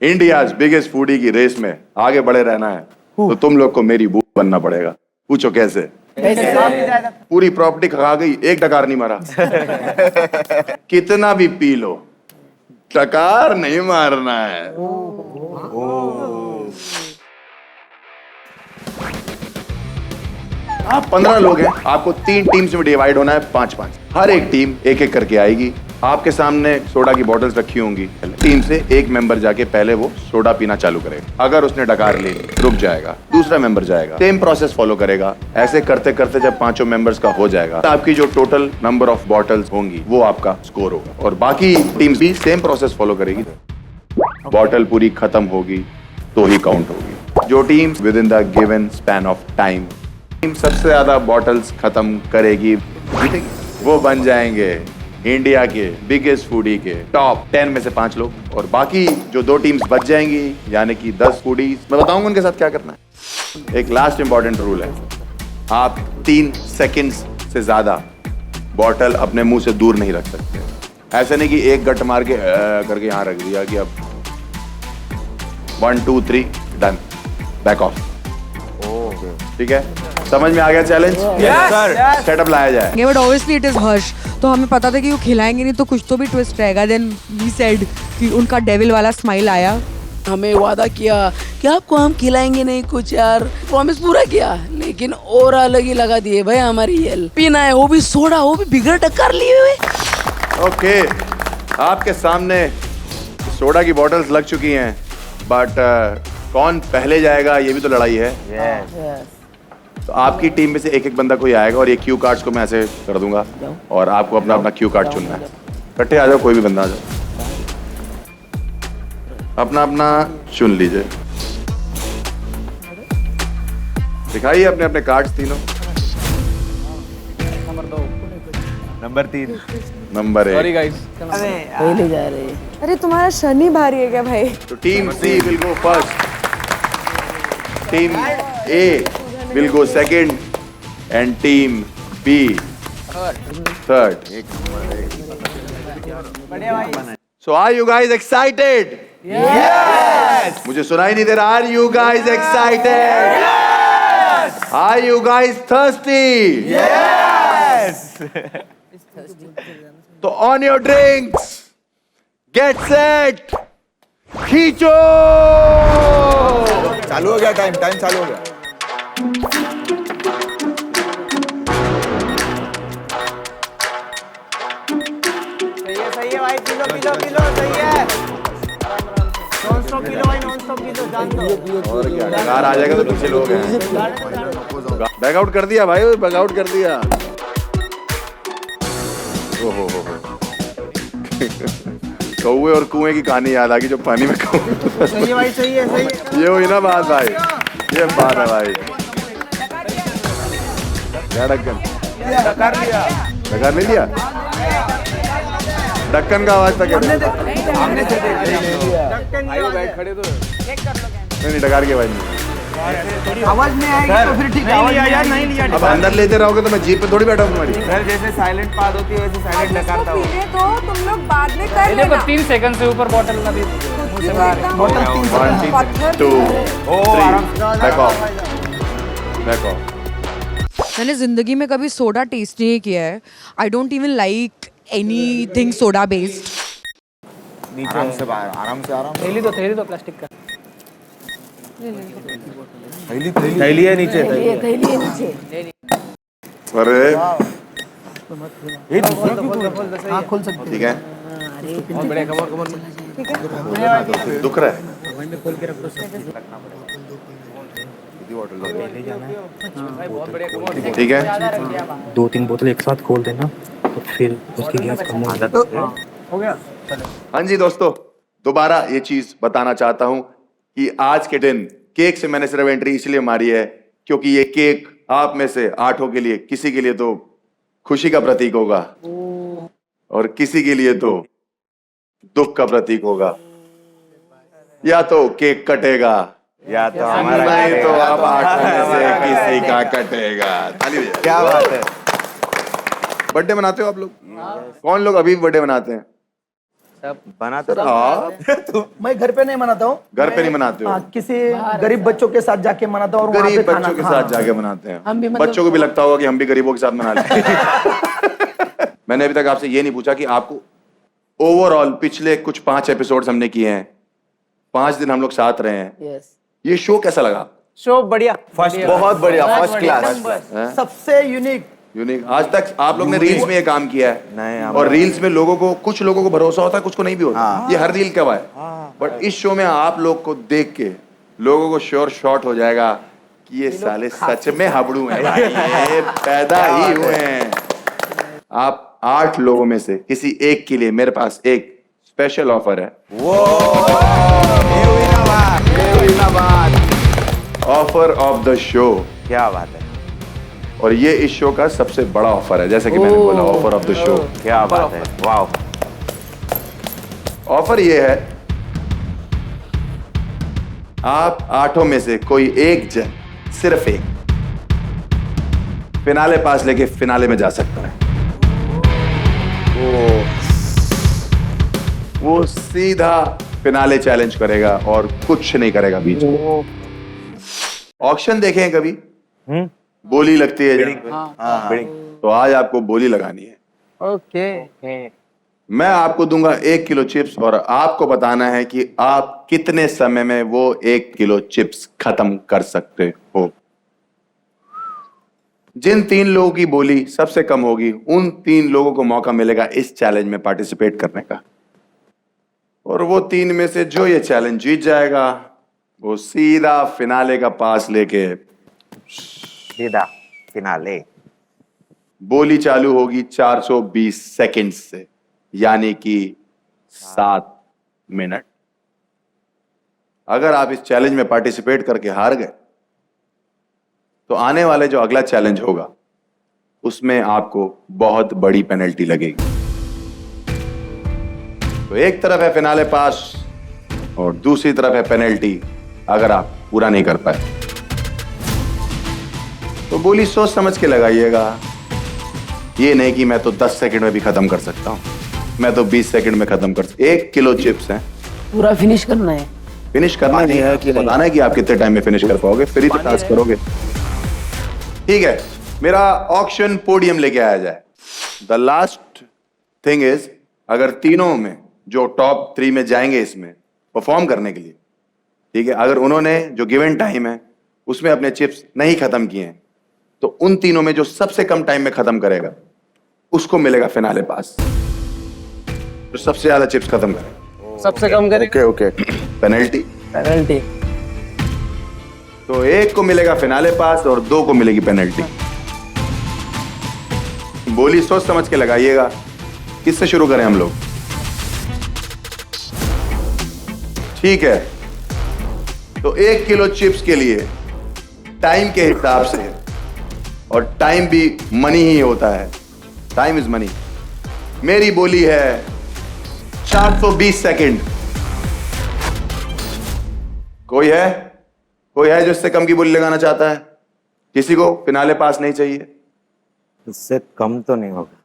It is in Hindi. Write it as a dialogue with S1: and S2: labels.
S1: इंडिया बिगेस्ट फूडी की रेस में आगे बढ़े रहना है तो तुम लोग को मेरी बू बनना पड़ेगा। पूछो कैसे? पूरी प्रॉपर्टी खा गई, एक डकार नहीं मारा। कितना भी पी लो, डकार नहीं मारना है। आप 15 लोग हैं, आपको 3 टीम्स में डिवाइड होना है, 5-5। हर एक टीम एक एक करके आएगी। आपके सामने सोडा की बॉटल्स रखी होंगी। टीम से एक मेंबर जाके पहले वो सोडा पीना चालू करेगा। अगर उसने डकार ली, रुक जाएगा, दूसरा मेंबर जाएगा, सेम प्रोसेस फॉलो करेगा। ऐसे करते करते जब 5 मेंबर्स का हो जाएगा, तो आपकी जो टोटल नंबर ऑफ बॉटल्स होंगी वो आपका स्कोर होगा। और बाकी टीम्स भी सेम प्रोसेस फॉलो करेगी। बॉटल पूरी खत्म होगी तो ही काउंट होगी। जो team with in the given span of time team सबसे ज्यादा बॉटल्स खत्म करेगी, वो बन जाएंगे इंडिया के बिगेस्ट फूडी के टॉप 10 में से 5 लोग। और बाकी जो 2 टीम्स बच जाएंगी, यानी कि 10 फूडीज, मैं बताऊंगा उनके साथ क्या करना है। एक लास्ट इंपॉर्टेंट रूल है, आप 3 सेकंड्स से ज्यादा बॉटल अपने मुंह से दूर नहीं रख सकते। ऐसा नहीं कि एक गट मार के करके यहाँ रख दिया कि अब 1 2 3 डन, बैक ऑफ। ठीक है, समझ में आ गया चैलेंज? यस, सेटअप लाया जाए।
S2: बट ऑब्वियसली इट इज हर्ष, तो हमें पता था कि वो खिलाएंगे नहीं, तो कुछ तो भी ट्विस्ट रहेगा। देन वी सेड कि उनका डेविल वाला स्माइल आया।
S3: हमें वादा किया कि आपको हम खिलाएंगे नहीं कुछ, यार प्रॉमिस पूरा किया, लेकिन और अलग ही लगा दिए भाई हमारी येल। पीना है वो भी सोडा, वो भी बिगड़ टक्कर लिए हुए।
S1: ओके, आपके सामने सोडा की बॉटल्स लग चुकी हैं, बट कौन पहले जाएगा ये भी तो लड़ाई है। तो आपकी टीम में से एक एक बंदा कोई आएगा और ये क्यू कार्ड्स को मैं ऐसे कर दूंगा और आपको अपना अपना क्यू कार्ड चुनना है। इकट्ठे आ जाओ, कोई भी बंदा आ जाओ, अपना अपना चुन लीजिए। दिखाइए अपने अपने कार्ड्स तीनों।
S4: Number 3,
S1: number 1।
S4: सॉरी गाइस,
S3: पहले जा रहे हैं।
S2: अरे तुम्हारा शनि भारी है क्या भाई?
S1: तो team C will go first, team A will go second and team B third. So are you guys excited? Yes. मुझे सुनाई नहीं दे रहा। Are you guys excited? Yes. Are you guys thirsty? Yes. तो on your drinks, get set, खींचो।
S4: चालू हो गया टाइम चालू हो गया।
S5: सही है भाई, पी लो सही है। नॉन स्टॉप पी लो भाई, नॉन स्टॉप पी लो, जान दो।
S1: और क्या, कार आ जाएगा तो पीछे लोग हैं। बैक आउट कर दिया भाई, बैक आउट कर दिया। ओहो कौवे और कुएं की कहानी याद आ गई, जो पानी में कौवे।
S5: सही है भाई, सही है।
S1: ये हुई ना बात भाई, ये बात है भाई। क्या ढक्कन नहीं लिया? ढक्कन का आवाज था क्या? नहीं, डकार की आवाज नहीं।
S5: आवाज नहीं आएगी तो फिर ठीक है। नहीं लिया यार, नहीं लिया।
S1: अब अंदर लेते रहोगे तो मैं जीप पे थोड़ी बैठा हूँ तुम्हारी।
S5: सर जैसे साइलेंट पाद होती है वैसे साइलेंट डकारता हूँ।
S2: तो तुम लोग बाद में कर लेना।
S6: देखो 3 सेकंड से ऊपर बॉटल ना भी
S5: बोतल 3
S1: 1 2 3 बैक ऑफ।
S2: मैंने जिंदगी में कभी सोडा टेस्ट नहीं किया है। I don't even like anything soda based.
S4: आराम से बाहर, आराम से।
S6: थैली दो प्लास्टिक का।
S4: थैली है नीचे।
S1: अरे
S5: हाँ खोल सकते।
S1: ठीक है,
S6: बहुत बड़े कमर
S1: दुख रहा है।
S6: बहुत बड़े कमर।
S1: ठीक है,
S7: 2-3 बोतल एक साथ खोल देना तो फिर उसकी गैस कम हो जाती है।
S5: हो गया।
S1: हाँ जी दोस्तों, दोबारा ये चीज बताना चाहता हूं कि आज के दिन केक से मैंने सिर्फ एंट्री इसलिए मारी है क्योंकि ये केक आप में से 8 के लिए, किसी के लिए तो खुशी का प्रतीक होगा और किसी के लिए तो दुख का प्रतीक होगा। या तो केक कटेगा
S4: या तो हमारा
S1: नहीं तो अब 8 में से किसी का कटेगा। ताली बजाओ।
S4: क्या बात है।
S1: बर्थडे मनाते हो आप लोग? कौन लोग अभी बर्थडे मनाते हैं?
S4: बनाते
S1: सर आप
S8: मैं घर पे नहीं मनाता हूँ।
S1: घर पे नहीं मनाते हो?
S8: हाँ, किसी गरीब बच्चों के साथ जाके मनाता हूँ और वहाँ
S1: गरीब
S8: पे खाना।
S1: बच्चों के
S8: हाँ।
S1: साथ जाके मनाते हैं।
S3: हम भी मतलब-
S1: बच्चों को भी लगता होगा कि हम भी गरीबों के साथ मना लेते हैं। मैंने अभी तक आपसे ये नहीं पूछा कि आपको ओवरऑल पिछले कुछ 5 एपिसोड्स हमने किए हैं, 5 दिन हम लोग साथ रहे हैं,
S3: यस
S1: ये शो कैसा लगा?
S5: शो बढ़िया
S4: फर्स्ट बहुत बढ़िया फर्स्ट क्लास
S8: सबसे यूनिक।
S1: यूनिक। आज तक आप लोग ने रील्स में ये काम किया
S4: नहीं,
S1: है
S4: हम-
S1: और रील्स में लोगों को, कुछ लोगों को भरोसा होता है, कुछ को नहीं भी होता।
S4: हाँ।
S1: ये हर रील का है। बट इस शो में आप लोग को देख के लोगों को श्योर शॉट हो जाएगा कि ये साले सच में हाबड़ू हैं, ये पैदा ही हुए हैं। आप 8 लोगों में से किसी एक के लिए मेरे पास एक स्पेशल ऑफर है। Offer of the show.
S4: क्या बात है,
S1: और ये इस शो का सबसे बड़ा ऑफर है, जैसे कि मैंने बोला, ऑफर ऑफ द शो।
S4: क्या बात है, वाह।
S1: ऑफर ये है, आप 8 में से कोई एक जन, सिर्फ एक, फिनाले पास लेके फिनाले में जा सकता है। वो सीधा फिनाले चैलेंज करेगा और कुछ नहीं करेगा बीच में। ऑक्शन देखे हैं कभी? बोली लगती है जहाँ पे। तो आज आपको बोली लगानी है।
S5: ओके
S1: मैं आपको दूंगा 1 किलो चिप्स और आपको बताना है कि आप कितने समय में वो 1 किलो चिप्स खत्म कर सकते हो। जिन 3 लोगों की बोली सबसे कम होगी, उन 3 लोगों को मौका मिलेगा इस चैलेंज में पार्टिसिपेट करने का। और वो 3 में से जो ये चैलेंज जीत जाएगा, वो सीधा फिनाले का पास लेके,
S4: सीधा फिनाले।
S1: बोली चालू होगी 420 सेकंड से, यानी कि 7 मिनट। अगर आप इस चैलेंज में पार्टिसिपेट करके हार गए, तो आने वाले जो अगला चैलेंज होगा उसमें आपको बहुत बड़ी पेनल्टी लगेगी। तो एक तरफ है फिनाले पास और दूसरी तरफ है पेनल्टी अगर आप पूरा नहीं कर पाए। तो बोली सोच समझ के लगाइएगा। ये नहीं कि मैं तो 10 सेकंड में भी खत्म कर सकता हूं, मैं तो 20 सेकंड में खत्म कर सकता। 1 किलो चिप्स हैं,
S3: पूरा फिनिश करना है।
S1: फिनिश करना नहीं है कि बताना है कि आप कितने टाइम में फिनिश कर पाओगे, फिर ही तो टास्क करोगे। ठीक है, मेरा ऑक्शन पोडियम लेके आया जाए। द लास्ट थिंग इज, अगर तीनों में जो टॉप 3 में जाएंगे इसमें परफॉर्म करने के लिए, ठीक है, अगर उन्होंने जो गिवन टाइम है उसमें अपने चिप्स नहीं खत्म किए हैं, तो उन तीनों में जो सबसे कम टाइम में खत्म करेगा उसको मिलेगा फिनाले पास। तो सबसे ज्यादा चिप्स खत्म करेगा,
S5: सबसे कम करे
S1: ओके ओके, पेनल्टी।
S5: पेनल्टी।
S1: तो 1 को मिलेगा फिनाले पास और 2 को मिलेगी पेनल्टी। बोली सोच समझ के लगाइएगा। किससे शुरू करें हम लोग? ठीक है, तो 1 किलो चिप्स के लिए टाइम के हिसाब से, और टाइम भी मनी ही होता है, टाइम इज मनी, मेरी बोली है 420 सेकंड। कोई है जो इससे कम की बोली लगाना चाहता है? किसी को फिनाले पास नहीं चाहिए?
S4: इससे कम तो नहीं होगा।